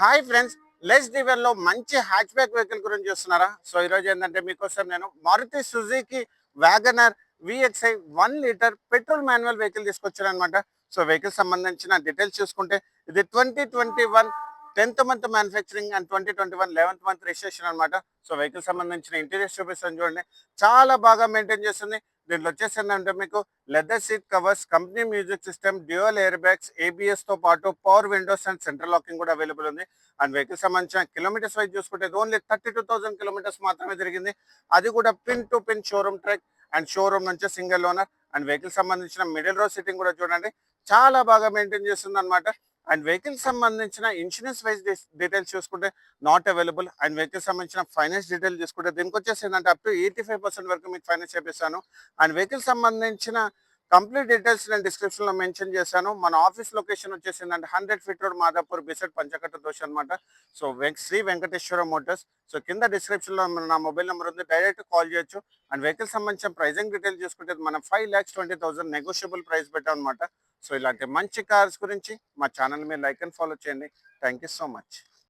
Hi friends, less డివెల్ లో మంచి hatch back vehicle గురించి చూస్తున్నారా? సో ఈ రోజు ఏంటంటే మీకోసం నేను Maruti Suzuki Wagon R VXI 1 litre petrol manual vehicle తీసుకొచ్చాను అనమాట. సో వెహికల్ సంబంధించిన డీటెయిల్స్ చూసుకుంటే ఇది 2021 10th month manufacturing and 2021 11th month registration అనమాట. సో వెహికల్ సంబంధించిన ఇంటీరియర్ చూపిస్తాను చూడండి, చాలా బాగా మెయింటైన్ చేస్తుంది. దీంట్లో వచ్చేసి ఏంటంటే మీకు leather seat covers, company music system, dual air bags, ABS తో పాటు power Windows and central locking కూడా అవైలబుల్ ఉంది. అండ్ వెహికల్ సంబంధించిన కిలోమీటర్స్ వైజ్ చూసుకుంటే ఓన్లీ 32,000 కిలోమీటర్స్ మాత్రమే తిరిగింది. అది కూడా pin to pin showroom track and showroom నుంచి సింగిల్ ఓనర్. అండ్ వెహికల్ సంబంధించిన మిడిల్ రో సిట్టింగ్ కూడా చూడండి, చాలా బాగా మెయింటైన్ చేస్తుంది అనమాట. అండ్ వెహికల్ సంబంధించిన ఇన్సూరెన్స్ వైజ్ డీటెయిల్స్ చూసుకుంటే నాట్ అవైలబుల్. అండ్ వెహికల్ సంబంధించిన ఫైనాన్స్ డీటెయిల్ చూసుకుంటే దీనికి వచ్చేసి ఏంటంటే అప్ టు 85% వరకు మీకు ఫైనాన్స్ చేపిస్తాను. అండ్ వెహికల్ సంబంధించిన కంప్లీట్ డీటెయిల్స్ నేను డిస్క్రిప్షన్ లో మెన్షన్ చేశాను. మన ఆఫీస్ లొకేషన్ వచ్చేసి ఏంటంటే 100 ఫీట్ రోడ్, మాదాపూర్, బిసెట్, పంచకట్ట దోష అనమాట. So Sri Venkateswara motors. So కింద డిస్క్రిప్షన్ లో నా మొబైల్ నెంబర్ ఉంది, డైరెక్ట్ కాల్ చేయొచ్చు. అండ్ వెహికల్ సంబంధించిన ప్రైజింగ్ డీటెయిల్ చూసుకుంటే మనం 5,20,000 నెగోషియబుల్ ప్రైస్ పెట్టాం అనమాట. సో ఇలాంటి మంచి కార్స్ గురించి మా ఛానల్ మీద లైక్ అండ్ ఫాలో చేయండి. Thank you so much.